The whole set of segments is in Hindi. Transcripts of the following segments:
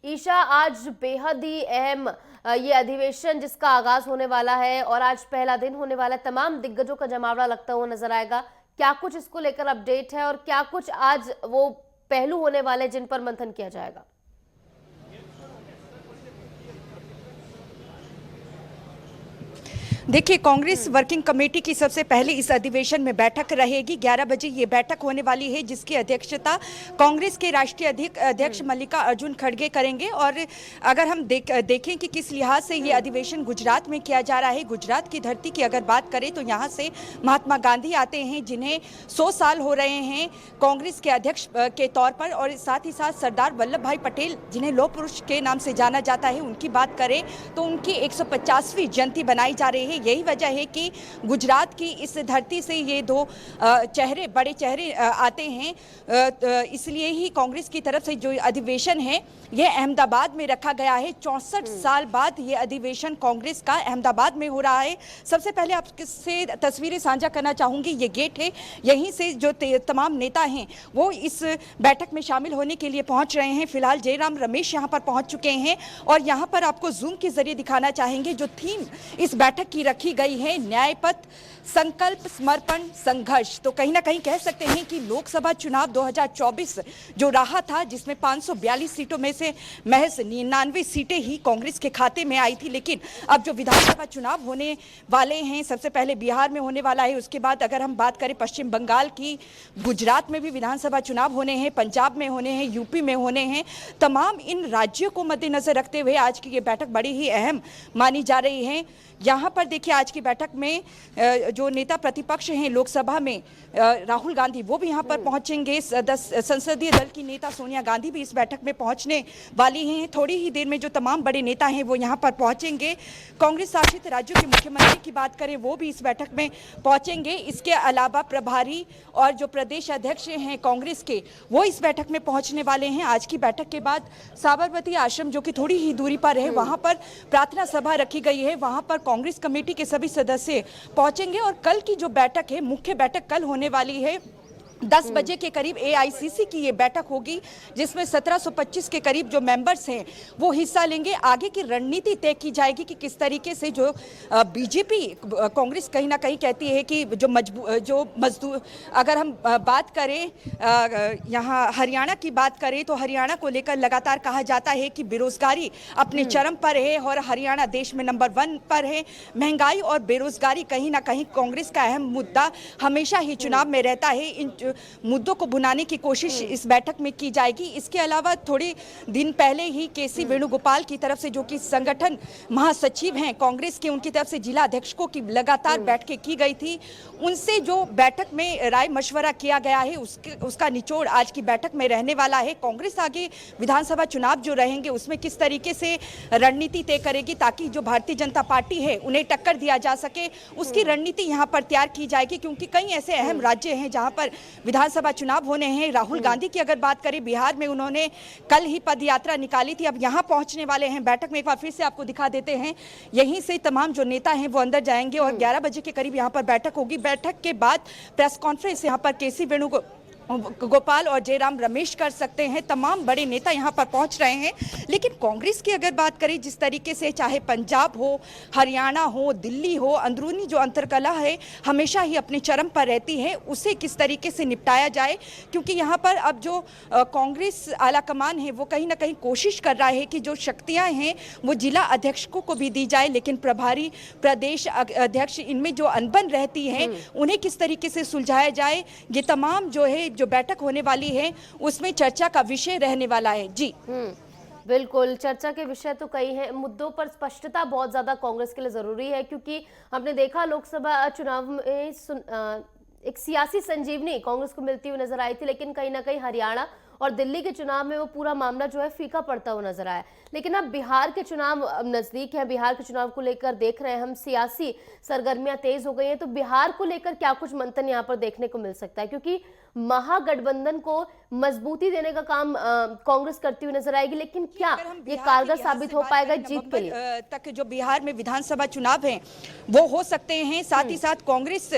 ईशा, आज बेहद ही अहम ये अधिवेशन जिसका आगाज होने वाला है और आज पहला दिन होने वाला है, तमाम दिग्गजों का जमावड़ा लगता हुआ नजर आएगा। क्या कुछ इसको लेकर अपडेट है और क्या कुछ आज वो पहलू होने वाले जिन पर मंथन किया जाएगा? देखिए, कांग्रेस वर्किंग कमेटी की सबसे पहले इस अधिवेशन में बैठक रहेगी। 11 बजे ये बैठक होने वाली है, जिसकी अध्यक्षता कांग्रेस के राष्ट्रीय अध्यक्ष मल्लिकार्जुन खड़गे करेंगे। और अगर हम देखें कि किस लिहाज से ये अधिवेशन गुजरात में किया जा रहा है, गुजरात की धरती की अगर बात करें तो यहाँ से महात्मा गांधी आते हैं, जिन्हें 100 साल हो रहे हैं कांग्रेस के अध्यक्ष के तौर पर, और साथ ही साथ सरदार वल्लभ भाई पटेल, जिन्हें लौह पुरुष के नाम से जाना जाता है, उनकी बात करें तो उनकी 150वीं जयंती बनाई जा रही है। यही वजह है कि गुजरात की इस धरती से ये दो बड़े चेहरे आते हैं। इसलिए ही कांग्रेस की तरफ से जो अधिवेशन है ये अहमदाबाद में रखा गया है। 64 साल बाद ये अधिवेशन कांग्रेस का अहमदाबाद में हो रहा है। सबसे पहले आपसे तस्वीरें साझा करना चाहूंगी। ये गेट है, यहीं से जो तमाम नेता हैं वो इस बैठक में शामिल होने के लिए पहुंच रहे हैं। फिलहाल जयराम रमेश यहाँ पर पहुंच चुके हैं और यहाँ पर आपको जूम के जरिए दिखाना चाहेंगे। जो थीम इस बैठक की रखी गई है, न्याय पथ, संकल्प, समर्पण, संघर्ष। तो कहीं ना कहीं कह सकते हैं कि लोकसभा चुनाव 2024 जो रहा था, जिसमें 542 सीटों में से महज 99 सीटें ही कांग्रेस के खाते में आई थी। लेकिन अब जो विधानसभा चुनाव होने वाले हैं, सबसे पहले बिहार में होने वाला है, उसके बाद अगर हम बात करें पश्चिम बंगाल की, गुजरात में भी विधानसभा चुनाव होने हैं, पंजाब में होने हैं, यूपी में होने हैं। तमाम इन राज्यों को मद्देनजर रखते हुए आज की ये बैठक बड़ी ही अहम मानी जा रही है। यहाँ पर देखिए, आज की बैठक में जो नेता प्रतिपक्ष हैं लोकसभा में, राहुल गांधी, वो भी यहाँ पर पहुंचेंगे। संसदीय दल की नेता सोनिया गांधी भी इस बैठक में पहुंचने वाली हैं। थोड़ी ही देर में जो तमाम बड़े नेता हैं वो यहाँ पर पहुंचेंगे। कांग्रेस शासित राज्यों के मुख्यमंत्री की बात करें, वो भी इस बैठक में पहुंचेंगे। इसके अलावा प्रभारी और जो प्रदेश अध्यक्ष हैं कांग्रेस के, वो इस बैठक में पहुंचने वाले हैं। आज की बैठक के बाद साबरमती आश्रम, जो कि थोड़ी ही दूरी पर है, वहां पर प्रार्थना सभा रखी गई है। वहां पर कांग्रेस कमेटी के सभी सदस्य पहुंचेंगे और कल की जो बैठक है, मुख्य बैठक कल होने वाली है 10 बजे के करीब एआईसीसी की ये बैठक होगी, जिसमें 1725 के करीब जो मेंबर्स हैं वो हिस्सा लेंगे। आगे की रणनीति तय की जाएगी कि किस तरीके से जो बीजेपी, कांग्रेस कहीं ना कहीं कहती है कि जो मजदूर, अगर हम बात करें यहाँ हरियाणा की बात करें तो हरियाणा को लेकर लगातार कहा जाता है कि बेरोजगारी अपने चरम पर है और हरियाणा देश में नंबर 1 पर है। महंगाई और बेरोजगारी कहीं ना कहीं कांग्रेस का अहम मुद्दा हमेशा ही चुनाव में रहता है। इन मुद्दों को भुनाने की कोशिश इस बैठक में की जाएगी। इसके अलावा थोड़े दिन पहले ही केसी वेणुगोपाल की तरफ से, जो कि संगठन महासचिव हैं कांग्रेस के, उनकी तरफ से जिला अध्यक्षों की लगातार बैठकें की गई थी। उनसे जो बैठक में राय मशवरा किया गया है उसका निचोड़ आज की बैठक में रहने वाला है। कांग्रेस आगे विधानसभा चुनाव जो रहेंगे उसमें किस तरीके से रणनीति तय करेगी ताकि जो भारतीय जनता पार्टी है उन्हें टक्कर दिया जा सके, उसकी रणनीति यहाँ पर तैयार की जाएगी। क्योंकि कई ऐसे अहम राज्य हैं जहाँ पर विधानसभा चुनाव होने हैं। राहुल गांधी की अगर बात करें, बिहार में उन्होंने कल ही पद यात्रा निकाली थी, अब यहां पहुंचने वाले हैं बैठक में। एक बार फिर से आपको दिखा देते हैं, यहीं से तमाम जो नेता हैं वो अंदर जाएंगे और 11 बजे के करीब यहां पर बैठक होगी। बैठक के बाद प्रेस कॉन्फ्रेंस यहां पर केसी वेणुगोपाल और जयराम रमेश कर सकते हैं। तमाम बड़े नेता यहां पर पहुंच रहे हैं। लेकिन कांग्रेस की अगर बात करें, जिस तरीके से चाहे पंजाब हो, हरियाणा हो, दिल्ली हो, अंदरूनी जो अंतर्कलह है हमेशा ही अपने चरम पर रहती है, उसे किस तरीके से निपटाया जाए। क्योंकि यहाँ पर अब जो कांग्रेस आलाकमान है वो कहीं ना कहीं कोशिश कर रहा है कि जो शक्तियाँ हैं वो जिला अध्यक्षों को भी दी जाए, लेकिन प्रभारी प्रदेश अध्यक्ष, इनमें जो अनबन रहती है उन्हें किस तरीके से सुलझाया जाए, ये तमाम जो है जो बैठक होने वाली है उसमें चर्चा का विषय रहने वाला है। जी बिल्कुल, चर्चा के विषय तो कई हैं। मुद्दों पर स्पष्टता बहुत ज्यादा कांग्रेस के लिए जरूरी है, क्योंकि हमने देखा लोकसभा चुनाव में एक सियासी संजीवनी कांग्रेस को मिलती हुई नजर आई थी, लेकिन कहीं ना कहीं हरियाणा और दिल्ली के चुनाव में वो पूरा मामला जो है फीका पड़ता हुआ नजर आया। लेकिन अब बिहार के चुनाव नजदीक है, बिहार के चुनाव को लेकर देख रहे हैं हम, सियासी सरगर्मियां तेज हो गई हैं। तो बिहार को लेकर क्या कुछ मंथन यहाँ पर देखने को मिल सकता है? क्योंकि महागठबंधन को मजबूती देने का काम कांग्रेस करती हुई नजर आएगी, लेकिन क्या अगर हम ये बिहार कारगर के लिहाज साबित से हो बात पाएगा करें, जीत के लिए? नवंबर तक जो बिहार में विधानसभा चुनाव हैं वो हो सकते हैं। साथ ही साथ कांग्रेस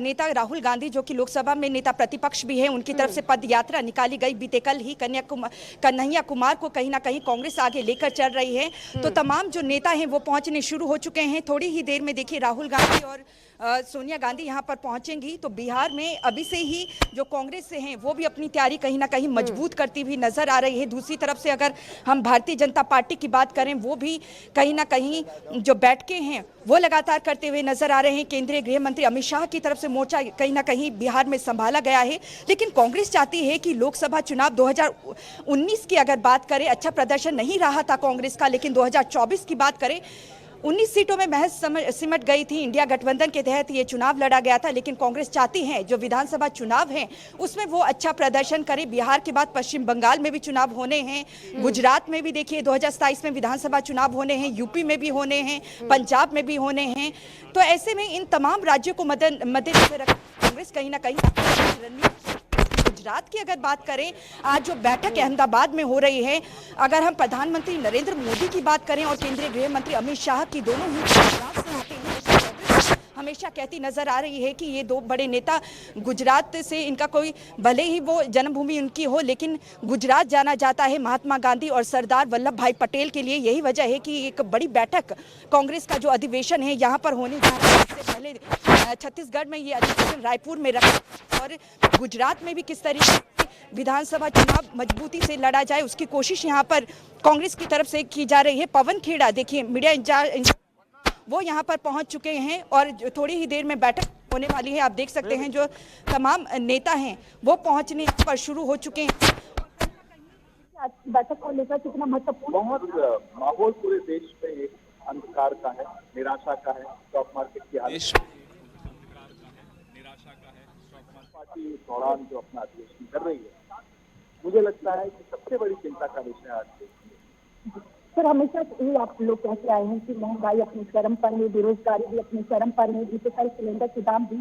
नेता राहुल गांधी जो कि लोकसभा में नेता प्रतिपक्ष भी हैं, उनकी तरफ से पद यात्रा निकाली गई बीते कल ही। कन्हैया कुमार को कहीं ना कहीं कांग्रेस आगे लेकर चल रही है। तो तमाम जो नेता हैं वो पहुंचने शुरू हो चुके हैं। थोड़ी ही देर में देखिए राहुल गांधी और सोनिया गांधी यहां पर पहुंचेंगी। तो बिहार में अभी से ही जो कांग्रेस से हैं वो भी अपनी तैयारी कहीं ना कहीं मजबूत करती हुई नजर आ रही है। दूसरी तरफ से अगर हम भारतीय जनता पार्टी की बात करें, वो भी कहीं ना कहीं जो बैठकें हैं वो लगातार करते हुए नजर आ रहे हैं। केंद्रीय गृह मंत्री अमित शाह की तरफ से मोर्चा कहीं ना कहीं बिहार में संभाला गया है। लेकिन कांग्रेस चाहती है कि लोकसभा चुनाव 2019 की अगर बात करें, अच्छा प्रदर्शन नहीं रहा था कांग्रेस का, लेकिन 2024 की बात करें 19 सीटों में महज सिमट गई थी। इंडिया गठबंधन के तहत ये चुनाव लड़ा गया था। लेकिन कांग्रेस चाहती है जो विधानसभा चुनाव है उसमें वो अच्छा प्रदर्शन करे। बिहार के बाद पश्चिम बंगाल में भी चुनाव होने हैं, गुजरात में भी देखिए 2027 में विधानसभा चुनाव होने हैं, यूपी में भी होने हैं, पंजाब में भी होने हैं। तो ऐसे में इन तमाम राज्यों को मद्देनजर रख कांग्रेस कहीं ना कहीं गुजरात की अगर बात करें, आज जो बैठक अहमदाबाद में हो रही है, अगर हम प्रधानमंत्री नरेंद्र मोदी की बात करें और केंद्रीय गृह मंत्री अमित शाह की, दोनों ही गुजरात से आते हैं। कांग्रेस हमेशा कहती नजर आ रही है कि ये दो बड़े नेता गुजरात से, इनका कोई भले ही वो जन्मभूमि उनकी हो, लेकिन गुजरात जाना जाता है महात्मा गांधी और सरदार वल्लभ भाई पटेल के लिए। यही वजह है कि एक बड़ी बैठक कांग्रेस का जो अधिवेशन है यहाँ पर होने जा रहा है। इससे पहले छत्तीसगढ़ में ये अधिवेशन रायपुर में रखा और गुजरात में भी किस तरीके से विधानसभा चुनाव मजबूती से लड़ा जाए उसकी कोशिश यहाँ पर कांग्रेस की तरफ से की जा रही है। पवन खेड़ा देखिए मीडिया इंचार्ज वो यहाँ पर पहुँच चुके हैं और थोड़ी ही देर में बैठक होने वाली है। आप देख सकते हैं जो तमाम नेता हैं वो पहुँचने पर शुरू हो चुके हैं। बैठक को लेकर कितना महत्वपूर्ण? बहुत माहौल पूरे देश में एक अंधकार का है, निराशा का है। स्टॉक मार्केट की हालत पार्टी इस दौरान जो अपना अधिवेशन कर रही है, मुझे लगता है कि सबसे बड़ी चिंता का विषय आज सर हमेशा यही आप लोग कहते आए हैं कि महंगाई अपनी चरम पर है, बेरोजगारी भी अपनी चरम पर है, जिससे कल सिलेंडर के दाम भी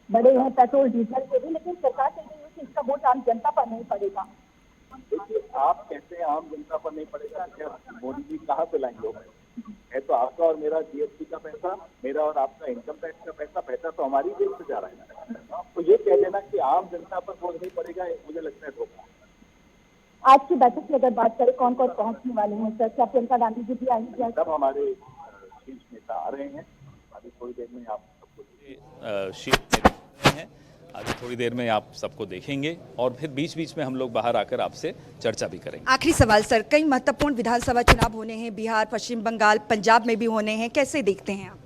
बढ़े हैं, पेट्रोल डीजल के भी, लेकिन सरकार कह रही है कि इसका वोट आम जनता पर नहीं पड़ेगा। देखिए, आप कहते हैं आम जनता पर नहीं पड़ेगा, तो मोदी जी कहाँ से लाएंगे? है तो आपका और मेरा जीएसटी का पैसा, मेरा और आपका इनकम टैक्स का पैसा तो हमारी जेब से जा रहा है। तो ये कह देना कि आम जनता पर वोट नहीं पड़ेगा, मुझे लगता है धोखा। आज की बैठक की अगर बात करें कौन कौन पहुंचने वाले हैं सर? क्या प्रियंका गांधी जी भी आएंगे? सब हमारे शीर्ष नेता आ रहे हैं। अभी थोड़ी देर में आप सबको शीर्ष नेता हैं, अभी थोड़ी देर में आप सबको देखेंगे और फिर बीच बीच में हम लोग बाहर आकर आपसे चर्चा भी करेंगे। आखिरी सवाल सर, कई महत्वपूर्ण विधानसभा चुनाव होने हैं, बिहार, पश्चिम बंगाल, पंजाब में भी होने हैं, कैसे देखते हैं आप?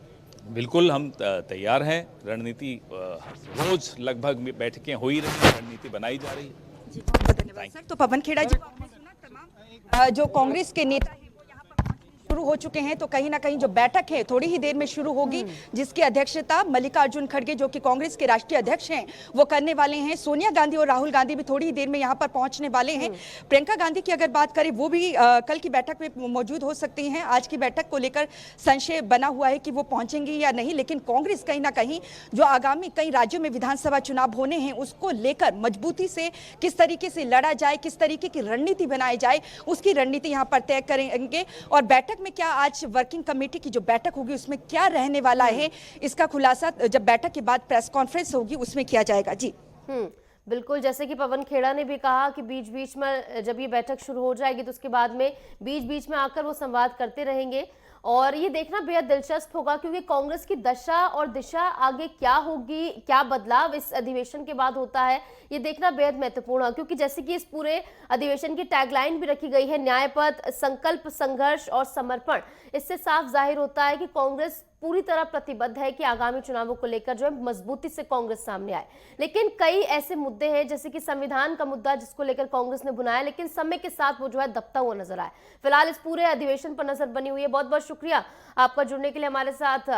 बिल्कुल हम तैयार हैं। रणनीति रोज लगभग बैठकें हो ही रही हैं, रणनीति बनाई जा रही है। जी बहुत बहुत धन्यवाद सर। तो पवन खेड़ा जी को आपने सुना, तमाम जो कांग्रेस के नेता हैं वो यहाँ पर शुरू हो चुके हैं। तो कहीं ना कहीं जो बैठक है थोड़ी ही देर में शुरू होगी, जिसकी अध्यक्षता मल्लिकार्जुन खड़गे जो कि कांग्रेस के राष्ट्रीय अध्यक्ष हैं वो करने वाले हैं। सोनिया गांधी और राहुल गांधी भी थोड़ी ही देर में यहाँ पर पहुंचने वाले हैं। प्रियंका गांधी की अगर बात करें वो भी कल की बैठक में मौजूद हो सकती हैं। आज की बैठक को लेकर संशय बना हुआ है कि वो पहुंचेंगी या नहीं, लेकिन कांग्रेस कहीं ना कहीं जो आगामी कई राज्यों में विधानसभा चुनाव होने हैं उसको लेकर मजबूती से किस तरीके से लड़ा जाए, किस तरीके की रणनीति बनाई जाए, उसकी रणनीति यहाँ पर तय करेंगे। और बैठक में क्या आज वर्किंग कमेटी की जो बैठक होगी उसमें क्या रहने वाला है, इसका खुलासा जब बैठक के बाद प्रेस कॉन्फ्रेंस होगी उसमें किया जाएगा। जी बिल्कुल, जैसे कि पवन खेड़ा ने भी कहा कि बीच बीच में जब ये बैठक शुरू हो जाएगी तो उसके बाद में बीच बीच में आकर वो संवाद करते रहेंगे और ये देखना बेहद दिलचस्प होगा क्योंकि कांग्रेस की दशा और दिशा आगे क्या होगी, क्या बदलाव इस अधिवेशन के बाद होता है, ये देखना बेहद महत्वपूर्ण है। क्योंकि जैसे कि इस पूरे अधिवेशन की टैगलाइन भी रखी गई है, न्याय पथ, संकल्प, संघर्ष और समर्पण। इससे साफ जाहिर होता है कि कांग्रेस पूरी तरह प्रतिबद्ध है कि आगामी चुनावों को लेकर जो है मजबूती से कांग्रेस सामने आए। लेकिन कई ऐसे मुद्दे हैं जैसे कि संविधान का मुद्दा जिसको लेकर कांग्रेस ने बुलाया, लेकिन समय के साथ वो जो है दबता हुआ नजर आए। फिलहाल इस पूरे अधिवेशन पर नजर बनी हुई है। बहुत बहुत शुक्रिया आपका जुड़ने के लिए हमारे साथ।